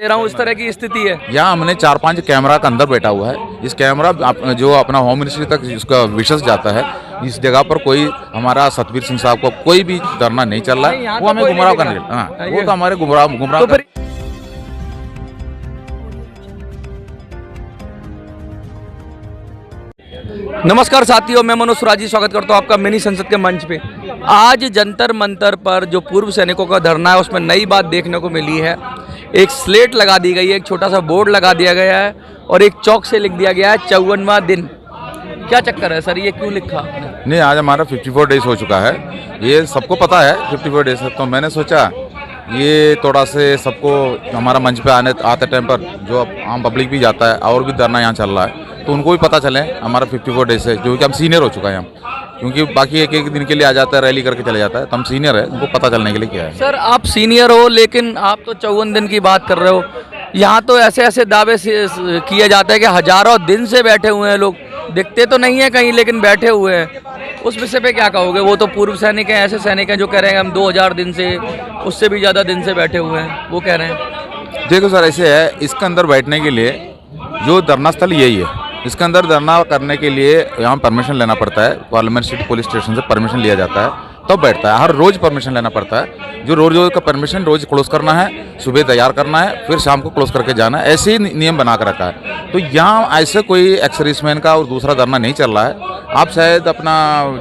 दे रहा हूँ, इस तरह की स्थिति है। यहाँ हमने 4-5 कैमरा के अंदर बैठा हुआ है। इस कैमरा जो अपना होम मिनिस्ट्री तक इसका विशेष जाता है। इस जगह पर कोई हमारा सतबीर सिंह साहब का कोई भी धरना नहीं चल रहा है। वो हमें गुमराह करने, हाँ, वो तो हमारे गुमराह तो फिर नमस्कार साथियों, मैं मनोज सुराजी स्वागत करता हूँ आपका मिनी संसद के मंच पे। आज जंतर मंतर पर जो पूर्व सैनिकों का धरना है उसमें नई बात देखने को मिली है। एक स्लेट लगा दी गई है, एक छोटा सा बोर्ड लगा दिया गया है और एक चौक से लिख दिया गया है 54वां दिन। क्या चक्कर है सर, ये क्यों लिखा? नहीं, आज हमारा 54 डेज हो चुका है। ये सबको पता है 54 डेज है, तो मैंने सोचा ये थोड़ा से सबको हमारा मंच पे आते टाइम पर जो आम पब्लिक भी जाता है और भी धरना यहाँ चल रहा है तो उनको भी पता चले हमारा 54 डेज है, जो कि हम सीनियर हो चुका है हम, क्योंकि बाकी एक एक दिन के लिए आ जाता है, रैली करके चले जाता है, तो हम सीनियर है, उनको पता चलने के लिए किया है। सर आप सीनियर हो लेकिन आप तो 54 दिन की बात कर रहे हो। यहाँ तो ऐसे ऐसे दावे किए जाते हैं कि हजारों दिन से बैठे हुए हैं लोग, दिखते तो नहीं है कहीं लेकिन बैठे हुए हैं। उस विषय पे क्या कहोगे? वो तो पूर्व सैनिक हैं, ऐसे सैनिक हैं जो कह रहे हैं हम 2000 दिन से, उससे भी ज़्यादा दिन से बैठे हुए हैं, वो कह रहे हैं। देखो सर, ऐसे है, इसके अंदर बैठने के लिए जो धरना स्थल यही है। इसके अंदर धरना करने के लिए यहाँ परमिशन लेना पड़ता है, पार्लियामेंट सिटी पुलिस स्टेशन से परमिशन लिया जाता है, तब बैठता है। हर रोज़ परमिशन लेना पड़ता है, जो रोज़ का परमिशन रोज़ क्लोज करना है, सुबह तैयार करना है, फिर शाम को क्लोज करके जाना है, ऐसे ही नियम बना कर रखा है। तो यहाँ ऐसे कोई एक्सर्विसमैन का और दूसरा धरना नहीं चल रहा है। आप शायद अपना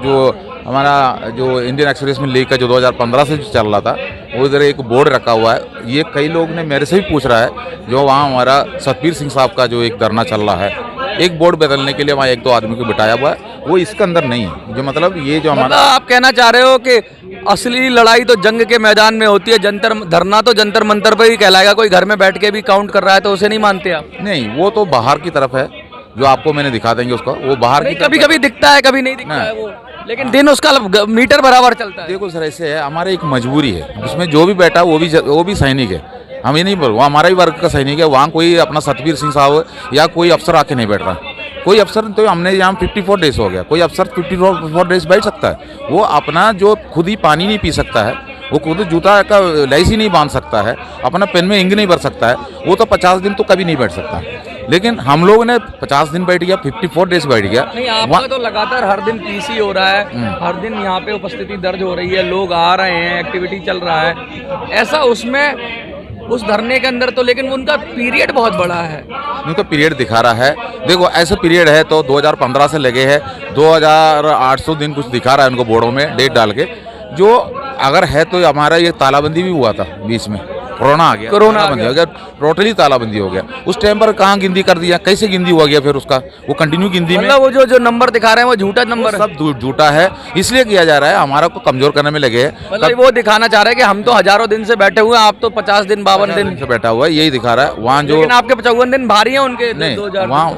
जो हमारा जो इंडियन एक्सर्विसमैन लीग का जो 2015 से चल रहा था, वो इधर एक बोर्ड रखा हुआ है। ये कई लोग ने मेरे से भी पूछ रहा है, जो वहाँ हमारा सतबीर सिंह साहब का जो एक धरना चल रहा है, एक बोर्ड बदलने के लिए वहाँ 1-2 आदमी को बिठाया हुआ है, वो इसके अंदर नहीं है। जो मतलब ये जो हमारा आप कहना चाह रहे हो कि असली लड़ाई तो जंग के मैदान में होती है, धरना तो जंतर मंतर पर ही कहलाएगा। कोई घर में बैठ के भी काउंट कर रहा है तो उसे नहीं मानते आप? नहीं, वो तो बाहर की तरफ है, जो आपको मैंने दिखा देंगे उसका, वो बाहर की कभी कभी दिखता है, कभी नहीं दिखता है वो, लेकिन दिन उसका मीटर बराबर चलता है। देखो सर, ऐसे है, हमारे एक मजबूरी है, उसमें जो भी बैठा वो भी सैनिक है। हम ये नहीं बोल, वो हमारा ही वर्ग का सैनिक है। वहाँ कोई अपना सतबीर सिंह साहब या कोई अफसर आके नहीं बैठ रहा। कोई अफसर तो हमने यहाँ 54 डेज हो गया, कोई अफसर 54 डेज बैठ सकता है। वो अपना जो खुद ही पानी नहीं पी सकता है, वो खुद जूता का लाइस ही नहीं बांध सकता है, अपना पेन में इंक नहीं भर सकता है, वो तो 50 दिन तो कभी नहीं बैठ सकता। लेकिन हम लोगों ने 50 दिन बैठ गया, 54 डेज बैठ गया। नहीं, आपका तो लगातार हर दिन पीसी हो रहा है, हर दिन यहाँ पे उपस्थिति दर्ज हो रही है, लोग आ रहे हैं, एक्टिविटी चल रहा है, ऐसा उसमें उस धरने के अंदर तो, लेकिन उनका पीरियड बहुत बड़ा है। उनका पीरियड दिखा रहा है। देखो ऐसे पीरियड है तो 2015 से लगे हैं, 2800 दिन कुछ दिखा रहा है उनको बोर्डों में डेट डाल के। जो अगर है तो हमारा ये तालाबंदी भी हुआ था बीच में, कोरोना आ गया, तालाबंदी हो गया, टोटली तालाबंदी हो गया। उस टाइम पर कहाँ गिनती कर दिया, कैसे गिनती हुआ गया फिर उसका, वो कंटिन्यू गिनती में, मतलब वो जो नंबर दिखा रहे हैं वो झूठा नंबर, सब झूठा है, इसलिए किया जा रहा है, हमारा को कमजोर करने में लगे हैं। मतलब वो दिखाना चाह रहे हैं कि हम तो हजारों दिन से बैठे हुए हैं, आप तो 50 दिन 52 दिन से बैठा हुआ है, यही दिखा रहा है। वहाँ जो आपके 54 दिन भारी है उनके नहीं,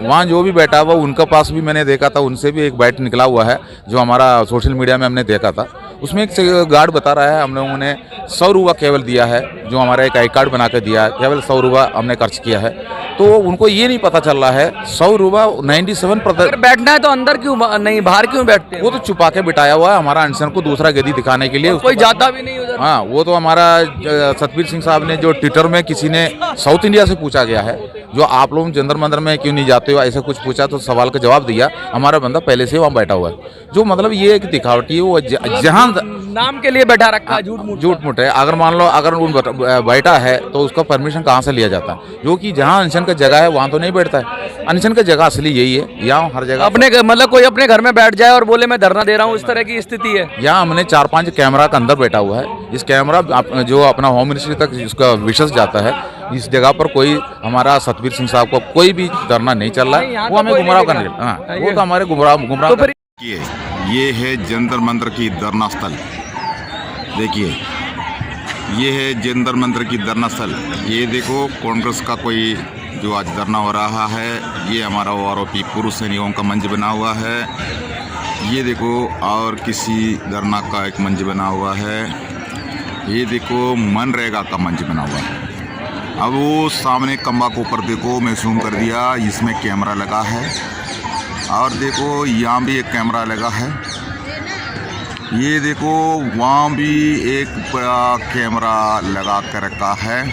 वहाँ जो भी बैठा हुआ उनका पास भी मैंने देखा था, उनसे भी एक बैट निकला हुआ है, जो हमारा सोशल मीडिया में हमने देखा था। उसमें एक गार्ड बता रहा है हम लोगों ने 100 रुपये केवल दिया है, जो हमारा एक आई कार्ड बना के दिया है, केवल 100 रुपये हमने खर्च किया है। तो उनको ये नहीं पता चल रहा है 100 रुपये 97%। बैठना है तो अंदर क्यों नहीं, बाहर क्यों बैठते हैं? वो तो छुपा के बिठाया हुआ है हमारा अनशन को दूसरा गति दिखाने के लिए, कोई जाता भी नहीं उधर। हाँ, वो तो हमारा सतबीर सिंह साहब ने जो ट्विटर में किसी ने साउथ इंडिया से पूछा गया है, जो आप लोग जंतर मंतर में क्यों नहीं जाते हो, ऐसा कुछ पूछा तो सवाल का जवाब दिया। हमारा बंदा पहले से वहाँ बैठा हुआ है, जो मतलब ये एक दिखावटी है, वो जहाँ नाम के लिए बैठा रखा है, झूठ मूठ है। अगर मान लो अगर बैठा है तो उसका परमिशन कहाँ से लिया जाता है, जो कि जहाँ अनशन का जगह है वहाँ तो नहीं बैठता है। अनशन का जगह असली यही है, यहाँ हर जगह अपने मतलब कोई अपने घर में बैठ जाए और बोले मैं धरना दे रहा हूँ, इस तरह की स्थिति है। यहाँ हमने 4-5 कैमरा के अंदर बैठा हुआ है। इस कैमरा जो अपना होम मिनिस्ट्री तक इसका विशेष जाता है। इस जगह पर कोई हमारा सतबीर सिंह साहब का कोई भी धरना नहीं चल रहा है, वो हमें गुमराह करने, हाँ, वो तो हमारे गुमराह। ये है जंतर मंतर की धरना स्थल, देखिए ये है जंतर मंतर की धरना स्थल। ये देखो कांग्रेस का कोई जो आज धरना हो रहा है, ये हमारा आरोपी पूर्व सैनिकों का मंच बना हुआ है। ये देखो और किसी धरना का एक मंच बना हुआ है। ये देखो मनरेगा का मंच बना हुआ है। अब वो सामने खंबा के ऊपर देखो, मैं जूम कर दिया, इसमें कैमरा लगा है, और देखो यहाँ भी एक कैमरा लगा है। ये देखो वहाँ भी एक बड़ा कैमरा लगा कर रखा है।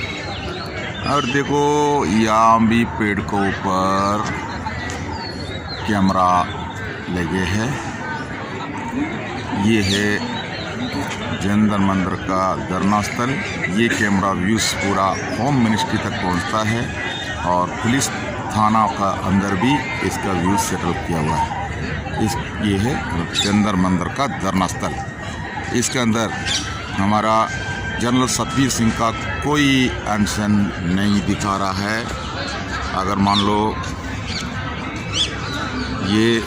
और देखो यहाँ भी पेड़ को ऊपर कैमरा लगे हैं। ये है जंतर मंतर का धरना स्थल। ये कैमरा व्यूज़ पूरा होम मिनिस्ट्री तक पहुंचता है और पुलिस थाना का अंदर भी इसका व्यूज़ सेटल किया हुआ है। ये है जंतर मंतर का धरना स्थल। इसके अंदर हमारा जनरल सतबीर सिंह का कोई एक्शन नहीं दिखा रहा है। अगर मान लो ये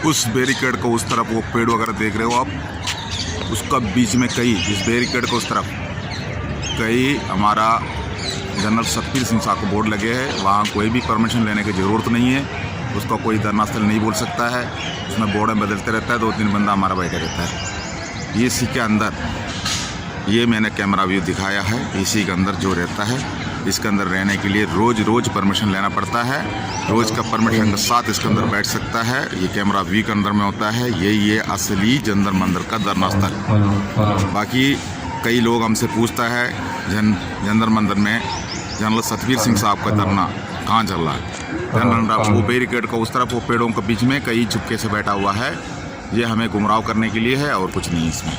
उस बैरिकेड को उस तरफ वो पेड़ वगैरह देख रहे हो आप, उसका बीच में कई इस बैरिकेड को उस तरफ कई हमारा जनरल सतबीर सिंह साहब को बोर्ड लगे हैं। वहाँ कोई भी परमिशन लेने की ज़रूरत नहीं है। उसका कोई धरना स्थल नहीं बोल सकता है। उसमें बोर्ड में बदलते रहता है, 2-3 बंदा हमारा बैठे रहता है। ये इसी के अंदर ये मैंने कैमरा व्यू दिखाया है। इसी के अंदर जो रहता है, इसके अंदर रहने के लिए रोज़ परमिशन लेना पड़ता है। रोज़ का परमिशन के साथ इसके अंदर बैठ सकता है। ये कैमरा व्यू के अंदर में होता है। यही ये असली जंतर मंतर का धरना स्थल। बाकी कई लोग हमसे पूछता है जंतर मंतर में जनरल सतबीर सिंह साहब का धरना कहाँ चल रहा है। जनरल वो बैरिकेड को उस तरफ वो पेड़ों के बीच में कई चुपके से बैठा हुआ है। ये हमें गुमराह करने के लिए है और कुछ नहीं इसमें।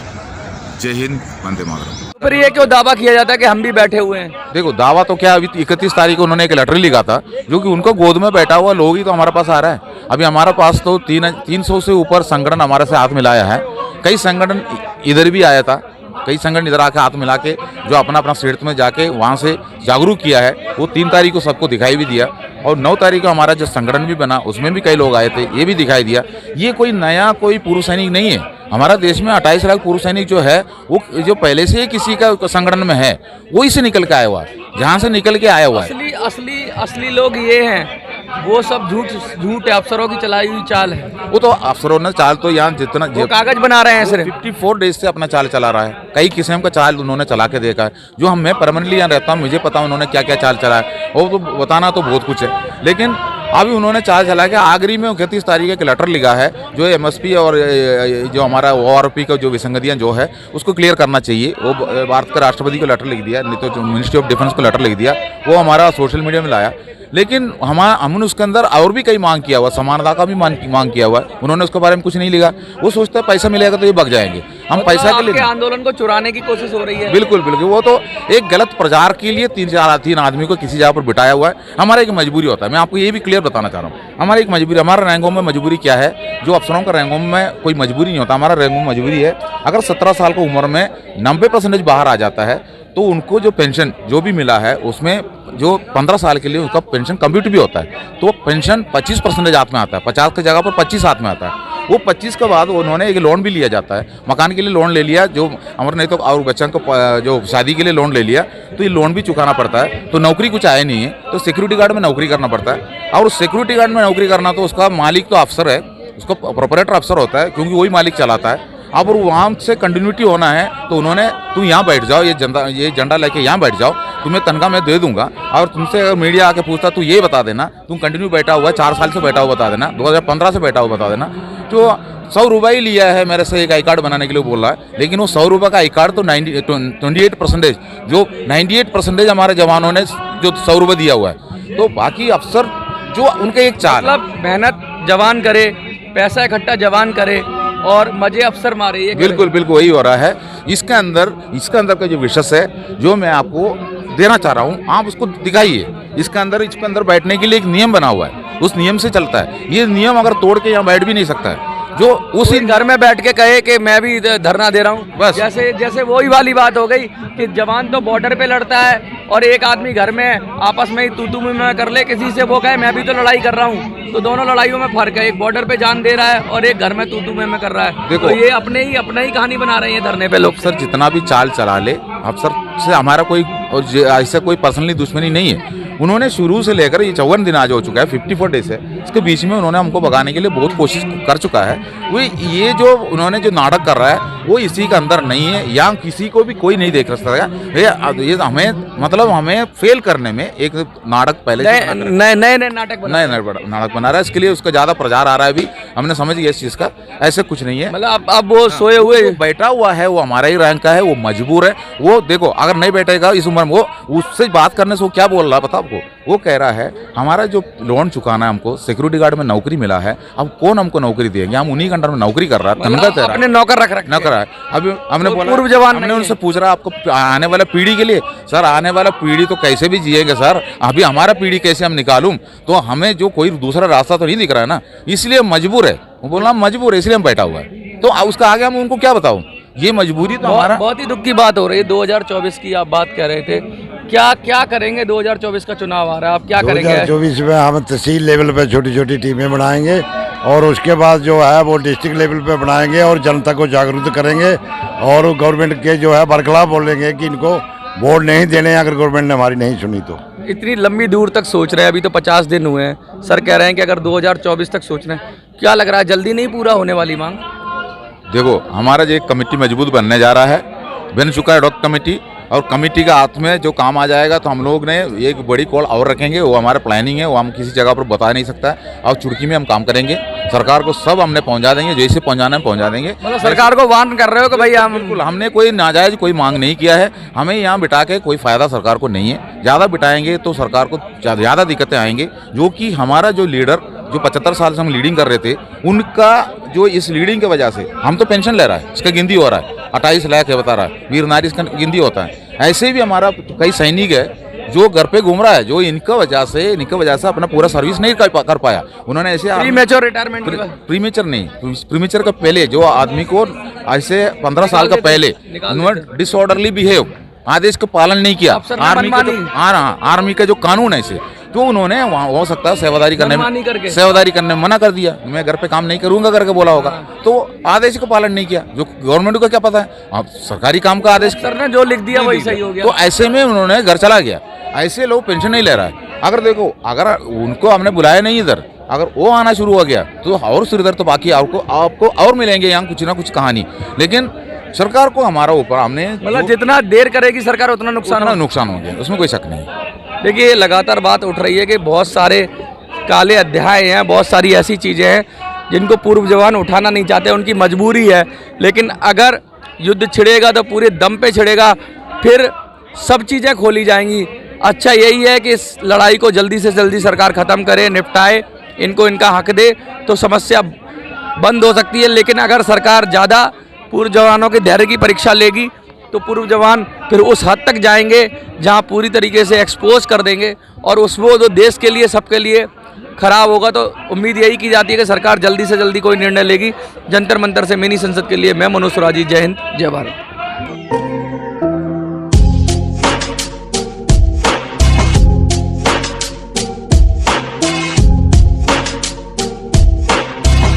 जय हिंद, वंदे मातरम। पर ये क्यों दावा किया जाता है कि हम भी बैठे हुए हैं? देखो दावा तो क्या, अभी 31 तारीख को उन्होंने एक लेटर लिखा था, जो कि उनको गोद में बैठा हुआ लोग ही तो हमारे पास आ रहा है। अभी हमारे पास तो 300 से ऊपर संगठन हमारे से हाथ मिलाया है। कई संगठन इधर भी आया था, कई संगठन इधर आके हाथ मिला के जो अपना अपना स्टेट में जाके वहाँ से जागरूक किया है। वो 3 तारीख को सबको दिखाई भी दिया और 9 तारीख को हमारा जो संगठन भी बना उसमें भी कई लोग आए थे, ये भी दिखाई दिया। ये कोई नया कोई पूर्व सैनिक नहीं है। हमारा देश में 28 लाख पूर्व सैनिक जो है वो जो पहले से ही किसी का संगठन में है, वही से निकल के आया हुआ है, जहाँ से निकल के आया हुआ है। असली लोग ये हैं, वो सब झूठ अफसरों की चलाई हुई चाल है। वो तो अफसरों ने चाल तो यहाँ जितना वो कागज बना रहे हैं सिर्फ। 54 डेज से अपना चाल चला रहा है। कई किस्म का चाल उन्होंने चला के देखा है। जो मैं परमानेंटली यहाँ रहता हूँ, मुझे पता उन्होंने क्या क्या चाल चला है। वो तो बताना तो बहुत कुछ है, लेकिन अभी उन्होंने चाल चला के आखिरी में 31 तारीख का लेटर लिखा है, जो MSP और जो हमारा ORP का जो विसंगतियाँ जो है उसको क्लियर करना चाहिए। वो भारत के राष्ट्रपति को लेटर लिख दिया, नहीं तो मिनिस्ट्री ऑफ डिफेंस को लेटर लिख दिया। वो हमारा सोशल मीडिया में लाया, लेकिन हमने उसके अंदर और भी कई मांग किया हुआ, समानता का भी मांग किया हुआ है। उन्होंने उसके बारे में कुछ नहीं लिखा। वो सोचते हैं पैसा मिलेगा तो ये भाग जाएंगे। हम पैसा के लिए आंदोलन को चुराने की कोशिश हो रही है। बिल्कुल बिल्कुल, वो तो एक गलत प्रचार के लिए 3 आदमी को किसी जगह पर बिठाया हुआ है। हमारा एक मजबूरी होता है। मैं आपको ये भी क्लियर बताना चाह रहा हूँ, हमारी एक मजबूरी, हमारा रैंकों में मजबूरी क्या है। जो अफसरों का रैंकों में कोई मजबूरी नहीं होता, हमारा रैंकों में मजबूरी है। अगर 17 साल की उम्र में 90% बाहर आ जाता है तो उनको जो पेंशन जो भी मिला है उसमें जो 15 साल के लिए उसका पेंशन कंप्यूट भी होता है, तो पेंशन 25% हाथ में आता है। 50 की जगह पर 25 हाथ में आता है। वो 25 के बाद उन्होंने एक लोन भी लिया जाता है। मकान के लिए लोन ले लिया, जो हमारे नहीं तो और बच्चों को जो शादी के लिए लोन ले लिया, तो ये लोन भी चुकाना पड़ता है। तो नौकरी कुछ आया नहीं है, तो सिक्योरिटी गार्ड में नौकरी करना पड़ता है। और सिक्योरिटी गार्ड में नौकरी करना तो उसका मालिक तो अफसर है, उसका प्रोपरेटर अफसर होता है, क्योंकि वही मालिक चलाता है। अब वहाँ से कंटिन्यूटी होना है तो उन्होंने तुम यहाँ बैठ जाओ, ये झंडा लेके यहाँ बैठ जाओ, तुम्हें तनख्वाह मैं दे दूंगा। और तुमसे अगर मीडिया आके पूछता तो ये बता देना तुम कंटिन्यू बैठा हुआ है, 4 साल से बैठा हुआ बता देना, 2015 से बैठा हुआ बता देना। तो 100 रुपये ही लिया है मेरे से एक आई कार्ड बनाने के लिए बोल रहा है, लेकिन वो 100 रुपये का आई कार्ड तो 28% जो 98% हमारे जवानों ने जो 100 रुपये दिया हुआ है। तो बाकी अफसर जो उनके एक चाल, मतलब मेहनत जवान करे, पैसा इकट्ठा जवान करे और मजे अफसर मारे, ये बिल्कुल बिल्कुल वही हो रहा है। इसके अंदर का जो विशेष है जो मैं आपको देना चाह रहा हूँ, आप उसको दिखाइए। इसके अंदर बैठने के लिए एक नियम बना हुआ है, उस नियम से चलता है। ये नियम अगर तोड़ के यहाँ बैठ भी नहीं सकता है। जो उसी घर में बैठ के कहे कि मैं भी धरना दे रहा हूँ, बस जैसे वही वाली बात हो गई कि जवान तो बॉर्डर पे लड़ता है और एक आदमी घर में आपस में ही तू मैं कर ले, किसी से वो कहे मैं भी तो लड़ाई कर रहा हूँ। तो दोनों लड़ाइयों में फर्क है, एक बॉर्डर पे जान दे रहा है और एक घर में तू मैं कर रहा है। देखो, तो ये अपना ही कहानी बना रहे हैं धरने पे लोग। अफसर जितना भी चाल चला ले, अफसर से हमारा कोई ऐसा कोई पर्सनली दुश्मनी नहीं है। उन्होंने शुरू से लेकर ये 54 दिन आज हो चुका है, 54 डेज है, इसके बीच में उन्होंने हमको भगाने के लिए बहुत कोशिश कर चुका है। वो ये जो उन्होंने जो नाटक कर रहा है वो इसी के अंदर नहीं है, या किसी को भी कोई नहीं देख सकता है। ये हमें मतलब हमें फेल करने में एक नाटक पहले नए नाटक नाटक बना रहा है, इसके लिए उसका ज्यादा प्रचार आ रहा है। अभी हमने समझ लिया इस चीज का, ऐसे कुछ नहीं है। मतलब अब वो सोए हुए वो बैठा हुआ है, वो हमारा ही रैंक का है, वो मजबूर है। वो देखो अगर नहीं बैठेगा इस उम्र में, वो उससे बात करने से वो क्या बोल रहा है पता आपको? वो कह रहा है हमारा जो लोन चुकाना है, हमको सिक्योरिटी गार्ड में नौकरी मिला है, अब कौन हमको नौकरी देंगे? हम उन्हीं के अंडर में नौकरी कर रहा है, तनख्वाह दे रहा है, अपने नौकर रख है। अभी हमने बोला, पूर्व जवान हमने उनसे पूछ रहा आपको आने वाला पीढ़ी के लिए, सर आने वाला पीढ़ी तो कैसे भी जिएंगे सर, अभी हमारा पीढ़ी कैसे हम निकालूं? तो हमें जो कोई दूसरा रास्ता तो नहीं दिख रहा है ना, इसलिए मजबूर है। वो बोलना मजबूर है, इसलिए हम बैठा हुआ है। तो उसका आगे हम उनको क्या बताऊं? ये मजबूरी तो हमारा। बहुत ही दुख की बात हो रही है। 2024 की आप बात कर रहे थे, क्या करेंगे? 2024 का चुनाव आ रहा है, आप क्या करेंगे? 2024 में हम तहसील लेवल पे छोटी छोटी टीमें बनाएंगे और उसके बाद जो है वो डिस्ट्रिक्ट लेवल पे बनाएंगे और जनता को जागरूक करेंगे और गवर्नमेंट के जो है बरखलाफ बोलेंगे कि इनको वोट नहीं देने अगर गवर्नमेंट ने हमारी नहीं सुनी तो। इतनी लंबी दूर तक सोच रहे हैं, अभी तो 50 दिन हुए हैं। सर कह रहे हैं कि अगर 2024 तक सोच रहे हैं, क्या लग रहा है जल्दी नहीं पूरा होने वाली मांग? देखो हमारा जो एक कमेटी मजबूत बनने जा रहा है, बन चुका है डॉक्टर कमेटी, और कमेटी का हाथ में जो काम आ जाएगा तो हम लोग ने एक बड़ी कॉल और रखेंगे। वो हमारा प्लानिंग है, वो हम किसी जगह पर बता नहीं सकता है। और चुटकी में हम काम करेंगे, सरकार को सब हमने पहुंचा देंगे, जैसे पहुंचाना है पहुंचा देंगे। मतलब सरकार को वार्न कर रहे हो कि भाई हम बिल्कुल हमने कोई नाजायज कोई मांग नहीं किया है। हमें यहाँ बिठा के कोई फायदा सरकार को नहीं है। ज़्यादा बिठाएंगे तो सरकार को ज़्यादा दिक्कतें आएंगे। जो कि हमारा जो लीडर जो 75 साल से हम लीडिंग कर रहे थे, उनका जो इस लीडिंग की वजह से हम तो पेंशन ले रहा है, इसका गिनती हो रहा है 28 लाख है बता रहा है, वीर नारी इसका गिनती होता है। ऐसे भी हमारा कई सैनिक है जो घर पे घूम रहा है, जो इनका वजह से अपना पूरा सर्विस नहीं कर पाया। उन्होंने ऐसे प्रीमेच्योर रिटायरमेंट, प्रीमेचर नहीं, प्रीमेचर का पहले जो आदमी को ऐसे 15 साल का पहले उन्होंने डिसऑर्डरली बिहेव, आदेश का पालन नहीं किया। आर्मी का जो कानून है इसे, तो उन्होंने वहाँ हो सकता है सेवादारी करने में मना कर दिया, मैं घर पे काम नहीं करूंगा करके बोला होगा, तो आदेश का पालन नहीं किया। जो गवर्नमेंट को क्या पता है, आप सरकारी काम का आदेश सर ने जो लिख दिया वही सही हो गया। तो ऐसे में उन्होंने घर चला गया। ऐसे लोग पेंशन नहीं ले रहा है। अगर देखो अगर उनको हमने बुलाया नहीं इधर, अगर वो आना शुरू हो गया तो और फिर इधर तो बाकी आपको और मिलेंगे यहाँ कुछ ना कुछ कहानी। लेकिन सरकार को हमारा ऊपर हमने मतलब जितना देर करेगी सरकार उतना नुकसान हो गया, उसमें कोई शक नहीं। देखिए लगातार बात उठ रही है कि बहुत सारे काले अध्याय हैं, बहुत सारी ऐसी चीज़ें हैं जिनको पूर्व जवान उठाना नहीं चाहते, उनकी मजबूरी है। लेकिन अगर युद्ध छिड़ेगा तो पूरे दम पे छिड़ेगा, फिर सब चीज़ें खोली जाएंगी। अच्छा यही है कि इस लड़ाई को जल्दी से जल्दी सरकार ख़त्म करे, निपटाए, इनको इनका हक दे तो समस्या बंद हो सकती है। लेकिन अगर सरकार ज़्यादा पूर्व जवानों के धैर्य की परीक्षा लेगी तो पूर्व जवान फिर उस हद तक जाएंगे जहां पूरी तरीके से एक्सपोज कर देंगे, और उस वो जो देश के लिए सबके लिए खराब होगा। तो उम्मीद यही की जाती है कि सरकार जल्दी से जल्दी कोई निर्णय लेगी। जंतर मंतर से मिनी संसद के लिए मैं मनोज सुराजी, जय हिंद जय भारत।